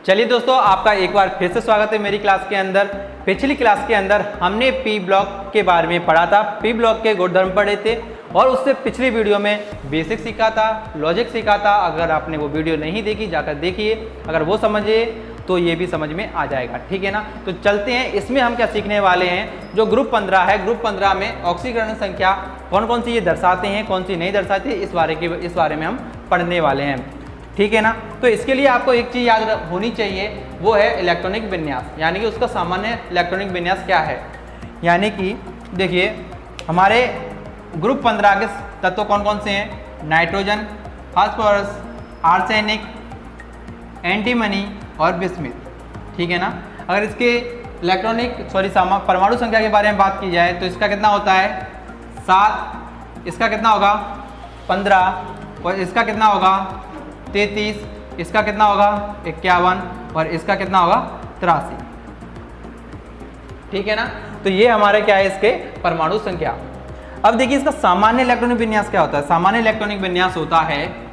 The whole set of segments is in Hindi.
चलिए दोस्तों, आपका एक बार फिर से स्वागत है मेरी क्लास के अंदर। पिछली क्लास के अंदर हमने पी ब्लॉक के बारे में पढ़ा था, पी ब्लॉक के गुणधर्म पढ़े थे और उससे पिछली वीडियो में बेसिक सीखा था, लॉजिक सीखा था। अगर आपने वो वीडियो नहीं देखी जाकर देखिए, अगर वो समझिए तो ये भी समझ में आ जाएगा, ठीक है ना। तो चलते हैं, इसमें हम क्या सीखने वाले हैं। जो ग्रुप 15 है, ग्रुप 15 में ऑक्सीकरण संख्या कौन कौन सी ये दर्शाते हैं, कौन सी नहीं दर्शाते, इस बारे में हम पढ़ने वाले हैं, ठीक है ना। तो इसके लिए आपको एक चीज़ याद होनी चाहिए, वो है इलेक्ट्रॉनिक विन्यास, यानी कि उसका सामान्य इलेक्ट्रॉनिक विन्यास क्या है। यानी कि देखिए, हमारे ग्रुप 15 के तत्व कौन कौन से हैं? नाइट्रोजन, फास्फोरस, आर्सेनिक, एंटीमनी और बिस्मिथ, ठीक है ना। अगर इसके परमाणु संख्या के बारे में बात की जाए तो इसका कितना होता है? 7, इसका कितना होगा? 15, और इसका कितना होगा? 33, इसका कितना होगा? 51, और इसका कितना होगा? 83, ठीक है ना। तो ये हमारे क्या है, इसके परमाणु संख्या। अब देखिए, इसका सामान्य इलेक्ट्रॉनिक विन्यास क्या होता है। सामान्य इलेक्ट्रॉनिक विन्यास होता है,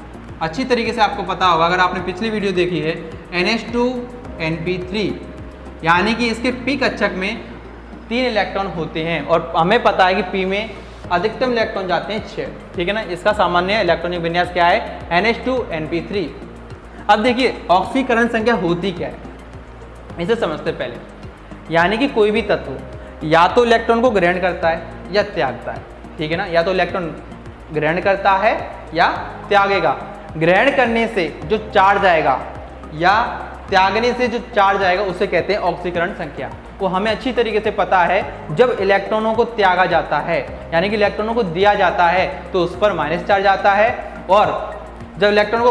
अच्छी तरीके से आपको पता होगा अगर आपने पिछली वीडियो देखी है, NH2NP3, यानी कि इसके पी कक्षक में 3 इलेक्ट्रॉन होते हैं और हमें पता है कि पी में अधिकतम इलेक्ट्रॉन जाते हैं 6, ठीक है ना। इसका सामान्य इलेक्ट्रॉनिक विन्यास क्या है? NH2NP3। अब देखिए, ऑक्सीकरण संख्या होती क्या है, इसे समझते पहले। यानी कि कोई भी तत्व या तो इलेक्ट्रॉन को ग्रहण करता है या त्यागता है, ठीक है ना। या तो इलेक्ट्रॉन ग्रहण करता है या त्यागेगा। ग्रहण करने से जो चार्ज आएगा या त्यागने से जो चार्ज आएगा उसे कहते हैं ऑक्सीकरण संख्या। वो हमें अच्छी तरीके से पता है, जब इलेक्ट्रॉनों को त्यागा जाता है, यानी कि इलेक्ट्रॉनों को दिया जाता है तो उस पर माइनस चार्ज आता है, और जब इलेक्ट्रॉनों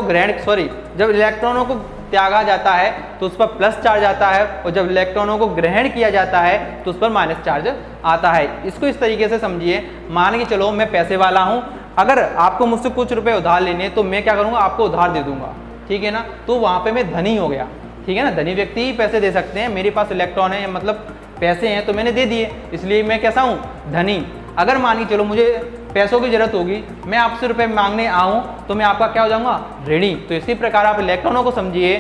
को त्यागा जाता है तो उस पर प्लस चार्ज आता है, और जब इलेक्ट्रॉनों को ग्रहण किया जाता है तो उस पर माइनस चार्ज आता है। इसको इस तरीके से समझिए, मान के चलो मैं पैसे वाला हूँ, अगर आपको मुझसे कुछ रुपए उधार लेने तो मैं क्या करूँगा, आपको उधार दे दूंगा, ठीक है ना। तो वहाँ पे मैं धनी हो गया, ठीक है ना। धनी व्यक्ति ही पैसे दे सकते हैं, मेरे पास इलेक्ट्रॉन है, मतलब पैसे हैं तो मैंने दे दिए, इसलिए मैं कैसा हूँ? धनी। अगर मान के चलो मुझे पैसों की जरूरत होगी, मैं आपसे रुपए मांगने आऊँ तो मैं आपका क्या हो जाऊँगा? ऋणी। तो इसी प्रकार आप इलेक्ट्रॉनों को समझिए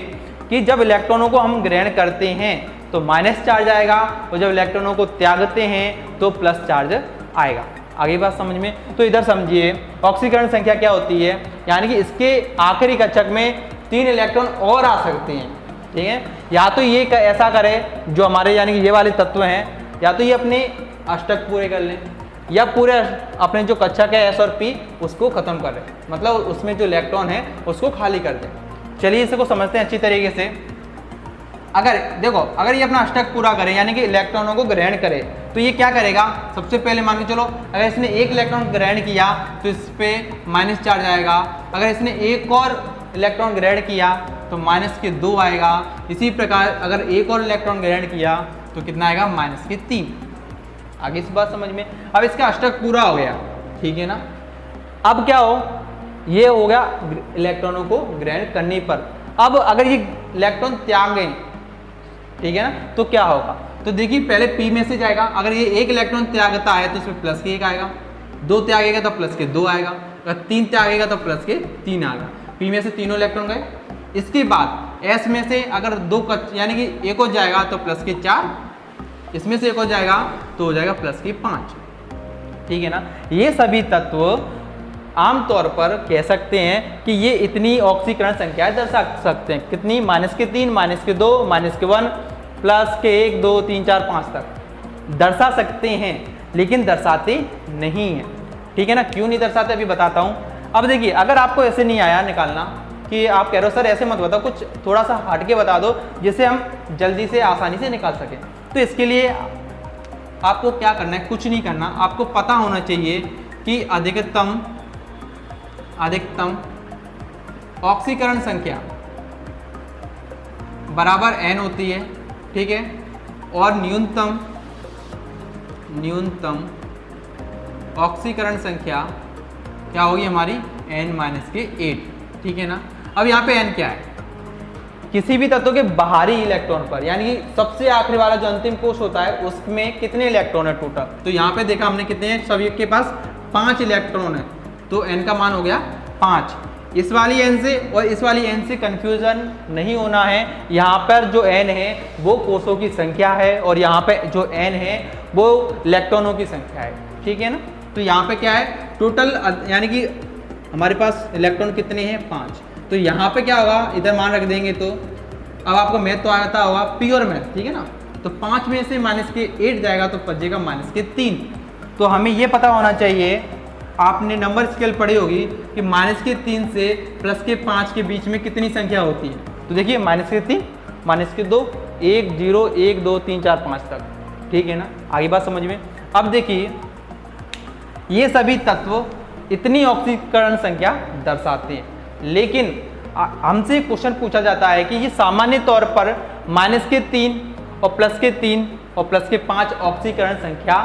कि जब इलेक्ट्रॉनों को हम ग्रहण करते हैं तो माइनस चार्ज आएगा, और जब इलेक्ट्रॉनों को त्यागते हैं तो प्लस चार्ज आएगा। आगे बात समझ में? तो इधर समझिए, ऑक्सीकरण संख्या क्या होती है, यानी कि इसके आखिरी कक्षक में 3 इलेक्ट्रॉन और आ सकते हैं, ठीक है। या तो ये ऐसा करे, जो हमारे यानी कि ये वाले तत्व हैं, या तो ये अपने अष्टक पूरे कर लें, या पूरे अपने जो कक्षक है S और P उसको खत्म कर दें, मतलब उसमें जो इलेक्ट्रॉन है उसको खाली कर दें। चलिए इसको समझते हैं अच्छी तरीके से। अगर देखो, अगर ये अपना अष्टक पूरा करे, यानी कि इलेक्ट्रॉनों को ग्रहण करे, तो ये क्या करेगा? सबसे पहले मान के चलो, अगर इसने 1 इलेक्ट्रॉन ग्रहण किया तो इस पर माइनस चार्ज आएगा। अगर इसने एक और इलेक्ट्रॉन ग्रहण किया तो -2 आएगा। इसी प्रकार अगर एक और इलेक्ट्रॉन ग्रहण किया तो कितना आएगा? -3। आगे इस बात समझ में? अब इसका अष्टक पूरा हो गया, ठीक है ना। अब क्या हो, ये हो गया इलेक्ट्रॉनों को ग्रहण करने पर। अब अगर ये इलेक्ट्रॉन त्यागें, ठीक है ना, तो क्या होगा? तो देखिए, पहले P में से जाएगा। अगर ये 1 इलेक्ट्रॉन त्यागता है तो इसमें +1 आएगा, 2 त्यागेगा तो +2 आएगा, अगर 3 त्यागेगा तो +3 आएगा। P में से तीनों इलेक्ट्रॉन गए। इसके बाद S में से अगर 2 यानी कि एक हो जाएगा तो +4, इसमें से एक हो जाएगा तो हो जाएगा +5, ठीक है ना। ये सभी तत्व आमतौर पर कह सकते हैं कि ये इतनी ऑक्सीकरण संख्याएं दर्शा सकते हैं। कितनी? -3, -2, -1, +1, 2, 3, 4, 5 तक दर्शा सकते हैं, लेकिन दर्शाते नहीं हैं, ठीक है ना। क्यों नहीं दर्शाते, अभी बताता हूँ। अब देखिए, अगर आपको ऐसे नहीं आया निकालना, कि आप कह रहे हो सर ऐसे मत बताओ, कुछ थोड़ा सा हट के बता दो जिससे हम जल्दी से आसानी से निकाल सकें, तो इसके लिए आपको क्या करना है? कुछ नहीं करना, आपको पता होना चाहिए कि अधिकतम ऑक्सीकरण संख्या बराबर n होती है, ठीक है, और न्यूनतम ऑक्सीकरण संख्या क्या होगी हमारी? n-8, ठीक है ना। अब यहाँ पे n क्या है? किसी भी तत्व के बाहरी इलेक्ट्रॉन पर, यानी कि सबसे आखिरी वाला जो अंतिम कोश होता है उसमें कितने इलेक्ट्रॉन है टोटल? तो यहाँ पे देखा हमने कितने हैं, सभी के पास 5 इलेक्ट्रॉन है, तो n का मान हो गया 5। इस वाली एन से और इस वाली एन से कंफ्यूजन नहीं होना है। यहाँ पर जो एन है वो कोषों की संख्या है और यहाँ पे जो एन है वो इलेक्ट्रॉनों की संख्या है, ठीक है ना। तो यहाँ पे क्या है टोटल, यानी कि हमारे पास इलेक्ट्रॉन कितने हैं 5, तो यहाँ पे क्या होगा इधर मान रख देंगे। तो अब आपको मैथ तो आता होगा, प्योर मैथ, ठीक है ना। तो 5 में से -8 जाएगा तो बचेगा -3। तो हमें ये पता होना चाहिए, आपने नंबर स्केल पढ़ी होगी कि -3 से +5 के बीच में कितनी संख्या होती है। तो देखिए -3, -2, 1, 0, 1, 2, 3, 4, 5 तक, ठीक है ना। आगे बात समझ में। अब देखिए ये सभी तत्व इतनी ऑक्सीकरण संख्या दर्शाते हैं, लेकिन हमसे क्वेश्चन पूछा जाता है कि ये सामान्य तौर पर -3 और +3 और +5 ऑक्सीकरण संख्या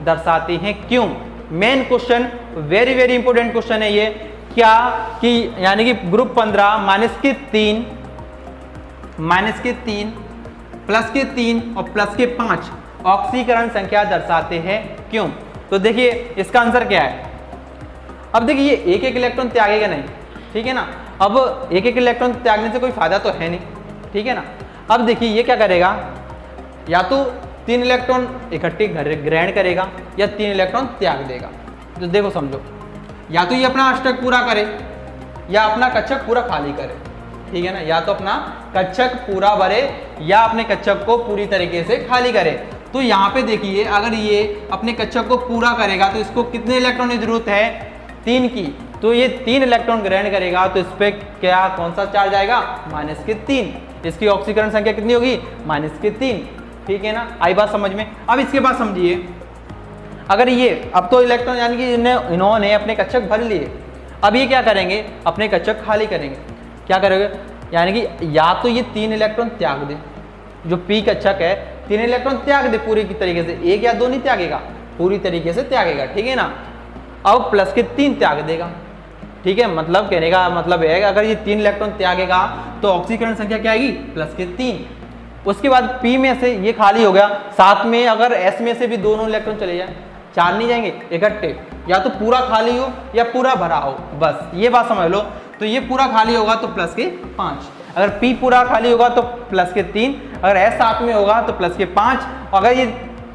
दर्शाते हैं, क्यों। Main question, very very important question है ये, क्या कि यानी कि ग्रुप 15 -3 +3 और +5 ऑक्सीकरण संख्या दर्शाते हैं, क्यों। तो देखिए इसका आंसर क्या है। अब देखिए ये एक एक इलेक्ट्रॉन त्यागेगा नहीं, ठीक है ना। अब एक एक इलेक्ट्रॉन त्यागने से कोई फायदा तो है नहीं, ठीक है ना। अब देखिए ये क्या करेगा, या तो 3 इलेक्ट्रॉन इकट्ठे ग्रहण करेगा या 3 इलेक्ट्रॉन त्याग देगा। तो देखो समझो, या तो ये अपना अष्टक पूरा करे या अपना कक्षक पूरा खाली करे, ठीक है ना। या तो अपना कक्षक पूरा भरे या अपने कक्षक को पूरी तरीके से खाली करे। तो यहाँ पे देखिए अगर ये अपने कक्षक को पूरा करेगा तो इसको कितने इलेक्ट्रॉन की जरूरत है, 3 की। तो ये 3 इलेक्ट्रॉन ग्रहण करेगा तो इस पर क्या कौन सा चार्ज आएगा, -3। इसकी ऑक्सीकरण संख्या कितनी होगी, -3, ठीक है ना। आई बात समझ में। अब इसके बाद समझिए, अगर ये अब तो इलेक्ट्रॉन यानी कि इन्होंने अपने कक्षक भर लिए, अब ये क्या करेंगे, अपने कक्षक खाली करेंगे। क्या करेंगे, यानी कि या तो ये 3 इलेक्ट्रॉन त्याग दे, जो पी कक्षक है 3 इलेक्ट्रॉन त्याग दे पूरी की तरीके से, 1 या 2 नहीं त्यागेगा, पूरी तरीके से त्यागेगा, ठीक है ना। अब +3 त्याग देगा, ठीक है। मतलब कहने का मतलब है अगर ये 3 इलेक्ट्रॉन त्यागेगा तो ऑक्सीकरण संख्या क्या आएगी, +3। उसके बाद P में से ये खाली हो गया, साथ में अगर S में से भी दोनों इलेक्ट्रॉन चले जाए, 4 नहीं जाएंगे इकट्ठे, या तो पूरा खाली हो या पूरा भरा हो, बस ये बात समझ लो। तो ये पूरा खाली होगा तो +5, अगर P पूरा खाली होगा तो +3, अगर S साथ में होगा तो +5, अगर ये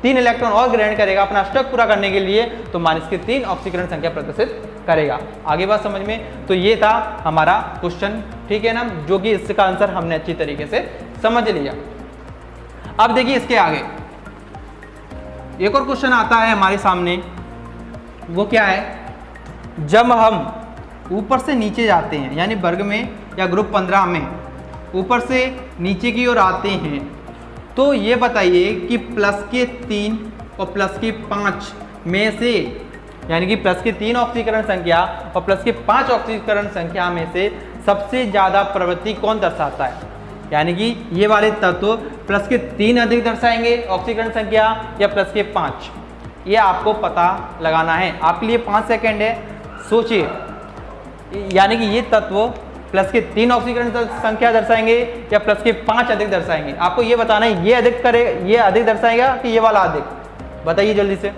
3 इलेक्ट्रॉन और ग्रहण करेगा अपना अष्टक पूरा करने के लिए तो -3 ऑक्सीकरण संख्या प्रदर्शित करेगा। आगे बात समझ में। तो ये था हमारा क्वेश्चन, ठीक है ना, जो कि इसका आंसर हमने अच्छी तरीके से समझ लिया। अब देखिए इसके आगे एक और क्वेश्चन आता है हमारे सामने, वो क्या है, जब हम ऊपर से नीचे जाते हैं यानी वर्ग में या ग्रुप 15 में ऊपर से नीचे की ओर आते हैं, तो ये बताइए कि +3 और +5 में से, यानी कि +3 ऑक्सीकरण संख्या और +5 ऑक्सीकरण संख्या में से सबसे ज़्यादा प्रवृत्ति कौन दर्शाता है। यानी कि ये वाले तत्व +3 अधिक दर्शाएंगे ऑक्सीकरण संख्या या +5, ये आपको पता लगाना है। आपके लिए 5 सेकेंड है, सोचिए। यानी कि ये तत्व +3 ऑक्सीकरण संख्या दर्शाएंगे या +5 अधिक दर्शाएंगे, आपको ये बताना है। ये अधिक करे, ये अधिक दर्शाएगा कि ये वाला अधिक, बताइए जल्दी से।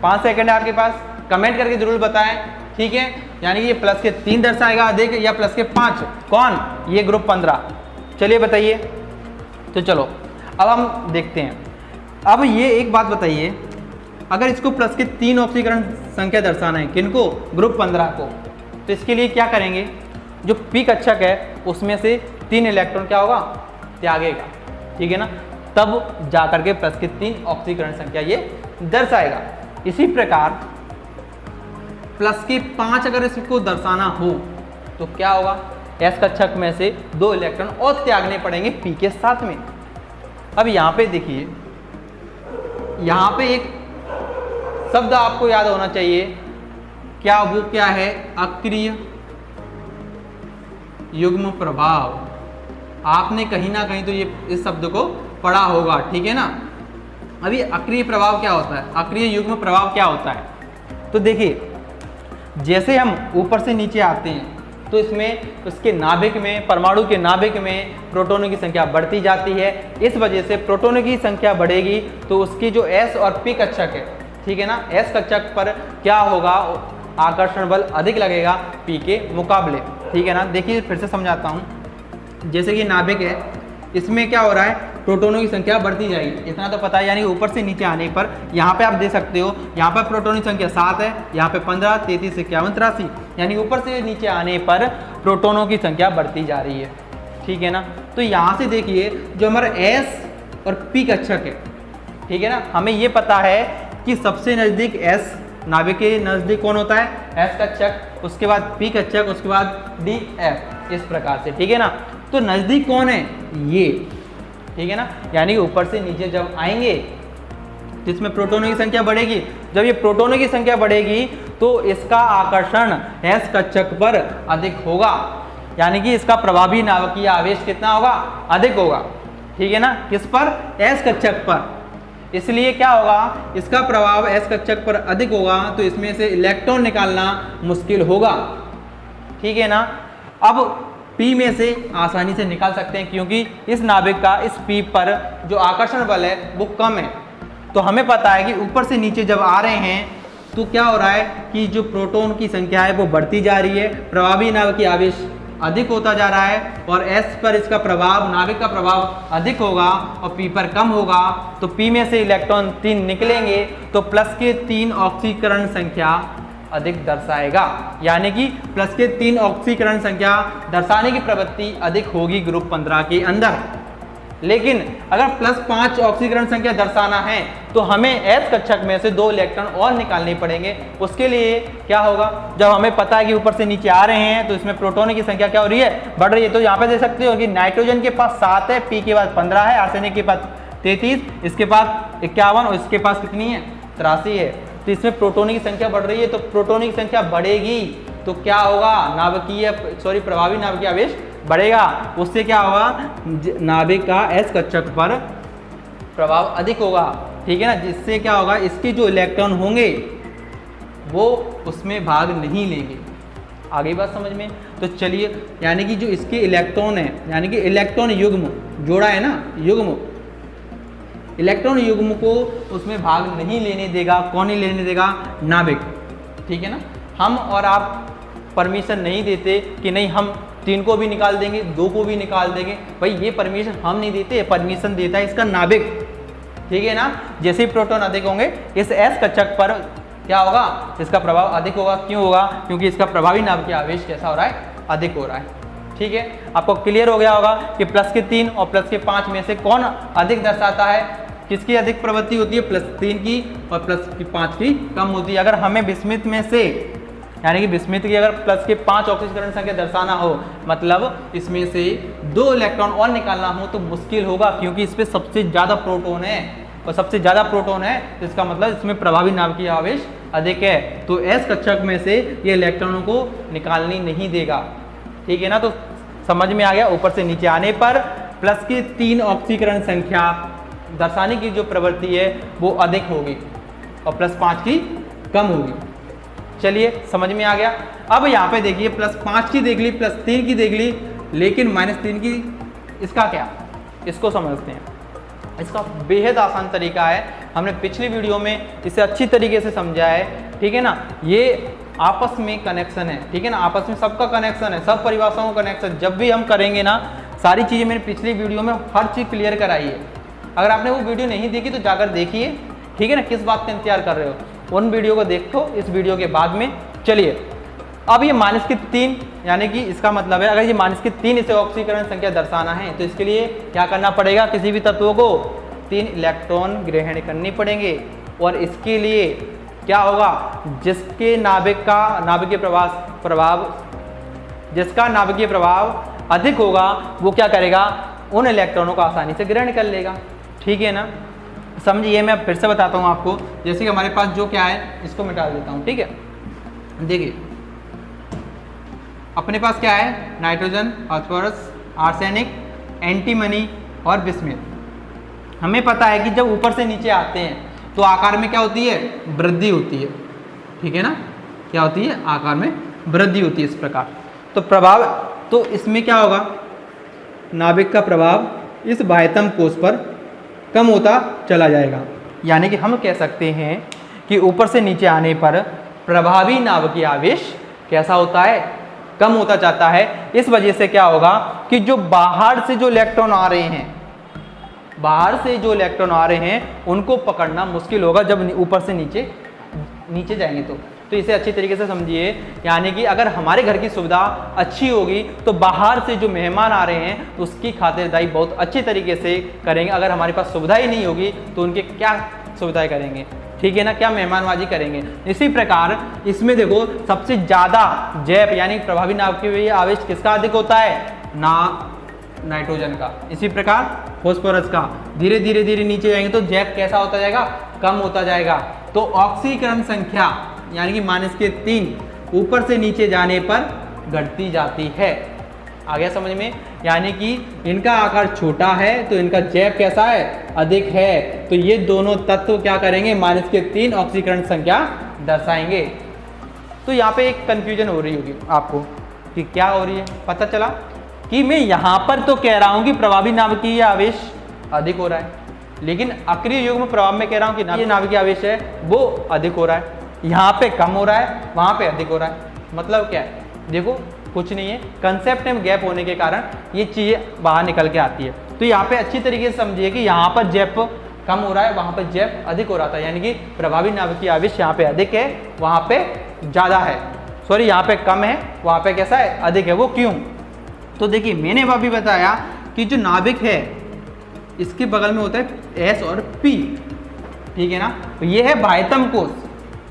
5 सेकेंड है आपके पास, कमेंट करके जरूर बताएं, ठीक है। यानी कि ये +3 दर्शाएगा अधिक या +5, कौन, ये ग्रुप 15। चलिए बताइए। तो चलो अब हम देखते हैं। अब ये एक बात बताइए, अगर इसको +3 ऑक्सीकरण संख्या दर्शाना है, किनको, ग्रुप 15 को, तो इसके लिए क्या करेंगे, जो पी कक्षक है उसमें से 3 इलेक्ट्रॉन क्या होगा, त्यागेगा, ठीक है ना, तब जाकर के +3 ऑक्सीकरण संख्या ये दर्शाएगा। इसी प्रकार +5 अगर इसको दर्शाना हो तो क्या होगा, एस कक्षक में से 2 इलेक्ट्रॉन और त्यागने पड़ेंगे पी के साथ में। अब यहाँ पे देखिए, यहाँ पे एक शब्द आपको याद होना चाहिए, क्या, वो क्या है, अक्रिय युग्म प्रभाव। आपने कहीं ना कहीं तो ये इस शब्द को पढ़ा होगा, ठीक है ना। अभी अक्रिय प्रभाव क्या होता है, अक्रिय युग्म प्रभाव क्या होता है, तो देखिए जैसे हम ऊपर से नीचे आते हैं तो इसमें उसके नाभिक में, परमाणु के नाभिक में प्रोटॉनों की संख्या बढ़ती जाती है। इस वजह से प्रोटॉनों की संख्या बढ़ेगी तो उसकी जो एस और पी कक्षक है, ठीक है ना, एस कक्षक पर क्या होगा, आकर्षण बल अधिक लगेगा P के मुकाबले। ठीक है ना। देखिए फिर से समझाता हूँ। जैसे कि नाभिक है, इसमें क्या हो रहा है, प्रोटोनों की संख्या बढ़ती जाएगी, इतना तो पता है। यानी ऊपर से नीचे आने पर यहाँ पे आप दे सकते हो, यहाँ पर प्रोटोनों की संख्या 7 है, यहाँ पे 15, 33, 51, 83, यानी ऊपर से नीचे आने पर प्रोटोनों की संख्या बढ़ती जा रही है। ठीक है ना। तो यहाँ से देखिए जो हमारा S और P कक्षक है, ठीक है ना, हमें ये पता है कि सबसे नज़दीक S, नाभिक के नज़दीक कौन होता है, S कक्षक, उसके बाद P कक्षक, उसके बाद D, F, इस प्रकार से। ठीक है ना। तो नज़दीक कौन है, ये। ठीक है ना। यानी कि ऊपर से नीचे जब आएंगे तो इसमें प्रोटोनों की संख्या बढ़ेगी। जब ये प्रोटोनों की संख्या बढ़ेगी तो इसका आकर्षण S कक्षक पर अधिक होगा, यानी कि इसका प्रभावी नाभिकीय आवेश कितना होगा, अधिक होगा। ठीक है ना। किस पर, S कक्षक पर। इसलिए क्या होगा, इसका प्रभाव S कक्षक पर अधिक होगा तो इसमें से इलेक्ट्रॉन निकालना मुश्किल होगा। ठीक है ना। अब P में से आसानी से निकाल सकते हैं क्योंकि इस नाभिक का इस P पर जो आकर्षण बल है वो कम है। तो हमें पता है कि ऊपर से नीचे जब आ रहे हैं तो क्या हो रहा है कि जो प्रोटॉन की संख्या है वो बढ़ती जा रही है, प्रभावी नाभिकीय आवेश अधिक होता जा रहा है और S पर इसका प्रभाव, नाभिक का प्रभाव अधिक होगा और P पर कम होगा। तो P में से इलेक्ट्रॉन 3 निकलेंगे तो प्लस के 3 ऑक्सीकरण संख्या अधिक दर्शाएगा, यानी कि प्लस के 3 ऑक्सीकरण संख्या दर्शाने की प्रवृत्ति अधिक होगी ग्रुप 15 के अंदर। लेकिन अगर प्लस 5 ऑक्सीकरण संख्या दर्शाना है तो हमें S कक्षक में से 2 इलेक्ट्रॉन और निकालने पड़ेंगे। उसके लिए क्या होगा, जब हमें पता है कि ऊपर से नीचे आ रहे हैं तो इसमें प्रोटोनों की संख्या क्या हो रही है, बढ़ रही है। तो यहाँ पे दे सकते हो कि नाइट्रोजन के पास 7 है, P के पास 15 है, आर्सेनिक के पास 33, इसके पास 51 और इसके पास कितनी है, 83 है। तो इसमें प्रोटोनों की संख्या बढ़ रही है, तो प्रोटोनों की संख्या बढ़ेगी तो क्या होगा, प्रभावी नाभिकीय आवेश बढ़ेगा। उससे क्या होगा, नाभिक का S कक्षक पर प्रभाव अधिक होगा। ठीक है ना। जिससे क्या होगा, इसके जो इलेक्ट्रॉन होंगे वो उसमें भाग नहीं लेंगे। आगे बात समझ में। तो चलिए, यानी कि जो इसके इलेक्ट्रॉन है, यानी कि इलेक्ट्रॉन युग्म जोड़ा है ना, युग्म, इलेक्ट्रॉन युग्म को उसमें भाग नहीं लेने देगा। कौन नहीं लेने देगा, नाभिक। ठीक है ना। हम और आप परमिशन नहीं देते कि नहीं हम 3 को भी निकाल देंगे, 2 को भी निकाल देंगे, भाई ये परमिशन हम नहीं देते, परमिशन देता है इसका नाभिक। ठीक है ना। जैसे ही प्रोटॉन अधिक होंगे इस S कक्षक पर क्या होगा, इसका प्रभाव अधिक होगा। क्यों होगा, क्योंकि इसका प्रभावी नाभिकीय आवेश कैसा हो रहा है, अधिक हो रहा है। ठीक है। आपको क्लियर हो गया होगा कि प्लस के 3 और प्लस के 5 में से कौन अधिक दर्शाता है, किसकी अधिक प्रवृत्ति होती है, प्लस 3 की और प्लस की 5 की कम होती है। अगर हमें विस्मित में से, यानी कि विस्मित की अगर प्लस के 5 ऑक्सीकरण संख्या दर्शाना हो, मतलब इसमें से 2 इलेक्ट्रॉन और निकालना हो तो मुश्किल होगा, क्योंकि इस पर सबसे ज़्यादा प्रोटॉन है और सबसे ज़्यादा प्रोटॉन है, इसका मतलब इसमें प्रभावी नाभिकीय आवेश अधिक है। तो S कक्षक में से ये इलेक्ट्रॉनों को निकालनी नहीं देगा। ठीक है ना। तो समझ में आ गया। ऊपर से नीचे आने पर प्लस की 3 ऑक्सीकरण संख्या दर्शाने की जो प्रवृत्ति है वो अधिक होगी और प्लस 5 की कम होगी। चलिए समझ में आ गया। अब यहाँ पे देखिए प्लस 5 की देख ली, प्लस 3 की देख ली, लेकिन माइनस 3 की, इसका क्या, इसको समझते हैं। इसका बेहद आसान तरीका है, हमने पिछली वीडियो में इसे अच्छी तरीके से समझा है। ठीक है ना। ये आपस में कनेक्शन है। ठीक है ना। आपस में सबका कनेक्शन है, सब परिभाषाओं का कनेक्शन। जब भी हम करेंगे ना, सारी चीज़ें मैंने पिछली वीडियो में हर चीज़ क्लियर कराई है। अगर आपने वो वीडियो नहीं देखी तो जाकर देखिए। ठीक है ना। किस बात का इंतजार कर रहे हो, उन वीडियो को देखो इस वीडियो के बाद में। चलिए, अब ये माइनस की 3, यानी कि इसका मतलब है अगर ये माइनस की 3 इसे ऑक्सीकरण संख्या दर्शाना है तो इसके लिए क्या करना पड़ेगा, किसी भी तत्व को 3 इलेक्ट्रॉन ग्रहण करने पड़ेंगे। और इसके लिए क्या होगा, जिसके नाभिकीय प्रभाव अधिक होगा वो क्या करेगा, उन इलेक्ट्रॉनों को आसानी से ग्रहण कर लेगा। ठीक है ना। समझिए, मैं फिर से बताता हूँ आपको। जैसे कि हमारे पास जो क्या है, इसको मिटा देता हूँ। ठीक है। देखिए अपने पास क्या है, नाइट्रोजन, फास्फोरस, आर्सेनिक, एंटीमनी और बिस्मिथ। हमें पता है कि जब ऊपर से नीचे आते हैं तो आकार में क्या होती है, वृद्धि होती है। ठीक है ना। क्या होती है, आकार में वृद्धि होती है इस प्रकार। तो प्रभाव, तो इसमें क्या होगा, नाभिक का प्रभाव इस बाह्यतम कोश पर कम होता चला जाएगा। यानी कि हम कह सकते हैं कि ऊपर से नीचे आने पर प्रभावी नाभिकीय आवेश कैसा होता है, कम होता जाता है। इस वजह से क्या होगा कि जो बाहर से जो इलेक्ट्रॉन आ रहे हैं, बाहर से जो इलेक्ट्रॉन आ रहे हैं उनको पकड़ना मुश्किल होगा जब ऊपर से नीचे जाएंगे तो इसे अच्छी तरीके से समझिए। यानी कि अगर हमारे घर की सुविधा अच्छी होगी तो बाहर से जो मेहमान आ रहे हैं उसकी खातिरदारी बहुत अच्छी तरीके से करेंगे। अगर हमारे पास सुविधा ही नहीं होगी तो उनके क्या सुविधाएं करेंगे, ठीक है ना, क्या मेहमानबाजी करेंगे। इसी प्रकार इसमें देखो सबसे ज़्यादा जैप यानी प्रभावी नाभिकीय आवेश किसका अधिक होता है, नाइट्रोजन का। इसी प्रकार फास्फोरस का। धीरे धीरे नीचे जाएंगे तो जैप कैसा होता जाएगा, कम होता जाएगा। तो ऑक्सीकरण संख्या यानी कि -3 ऊपर से नीचे जाने पर घटती जाती है। आ गया समझ में। यानी कि इनका आकार छोटा है तो इनका जैप कैसा है, अधिक है। तो ये दोनों तत्व क्या करेंगे, -3 ऑक्सीकरण संख्या दर्शाएंगे। तो यहाँ पे एक कंफ्यूजन हो रही होगी आपको कि क्या हो रही है। पता चला कि मैं यहाँ पर तो कह रहा हूँ कि प्रभावी नाभिकीय आवेश अधिक हो रहा है, लेकिन अक्रिय युग्म प्रभाव में कह रहा हूँ कि ये नाभिकीय आवेश है वो अधिक हो रहा है। यहाँ पे कम हो रहा है, वहाँ पे अधिक हो रहा है। मतलब क्या है, देखो कुछ नहीं है, कंसेप्ट में गैप होने के कारण ये चीज़ें बाहर निकल के आती है। तो यहाँ पे अच्छी तरीके से समझिए कि यहाँ पर जैप कम हो रहा है, वहाँ पर जैप अधिक हो रहा था। यानी कि प्रभावी नाभिकीय आवेश यहाँ पे अधिक है, वहाँ पे ज़्यादा है। सॉरी, यहाँ पे कम है, वहाँ पे कैसा है, अधिक है। वो क्यों? तो देखिए मैंने अभी बताया कि जो नाभिक है इसके बगल में होता है S और P, ठीक है ना। तो ये है बाह्यतम कोश,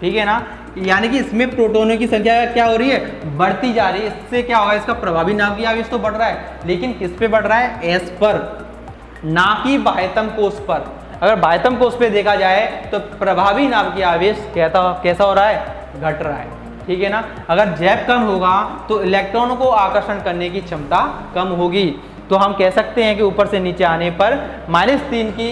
ठीक है ना। यानी कि इसमें प्रोटॉनों की संख्या क्या हो रही है, बढ़ती जा रही है। इससे क्या होगा, इसका प्रभावी नाभिकीय आवेश तो बढ़ रहा है, लेकिन किस पे बढ़ रहा है, S पर, ना कि बाह्यतम कोश पर। अगर बाह्यतम कोश पे देखा जाए तो प्रभावी नाभिकीय आवेश कैसा हो रहा है, घट रहा है, ठीक है ना। अगर जैप कम होगा तो इलेक्ट्रॉनों को आकर्षण करने की क्षमता कम होगी। तो हम कह सकते हैं कि ऊपर से नीचे आने पर -3 की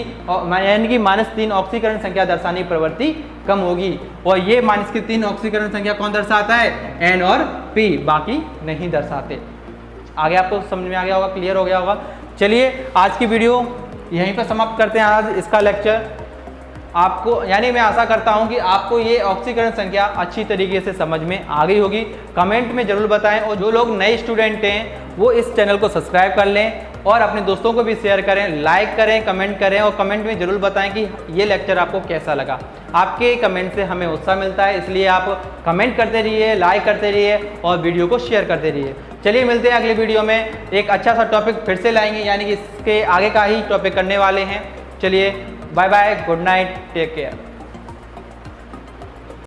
यानी कि -3 ऑक्सीकरण संख्या दर्शाने की प्रवृत्ति कम होगी। और ये -3 ऑक्सीकरण संख्या कौन दर्शाता है, N और P, बाकी नहीं दर्शाते। आगे आपको समझ में आ गया होगा, क्लियर हो गया होगा। चलिए आज की वीडियो यहीं पर समाप्त करते हैं। आज इसका लेक्चर आपको, यानी मैं आशा करता हूं कि आपको ये ऑक्सीकरण संख्या अच्छी तरीके से समझ में आ गई होगी। कमेंट में जरूर बताएं, और जो लोग नए स्टूडेंट हैं वो इस चैनल को सब्सक्राइब कर लें और अपने दोस्तों को भी शेयर करें, लाइक करें, कमेंट करें, और कमेंट में जरूर बताएं कि ये लेक्चर आपको कैसा लगा। आपके कमेंट से हमें उत्साह मिलता है, इसलिए आप कमेंट करते रहिए, लाइक करते रहिए और वीडियो को शेयर करते रहिए। चलिए मिलते हैं अगले वीडियो में, एक अच्छा सा टॉपिक फिर से लाएंगे, यानी कि इसके आगे का ही टॉपिक करने वाले हैं। चलिए bye bye, good night, take care.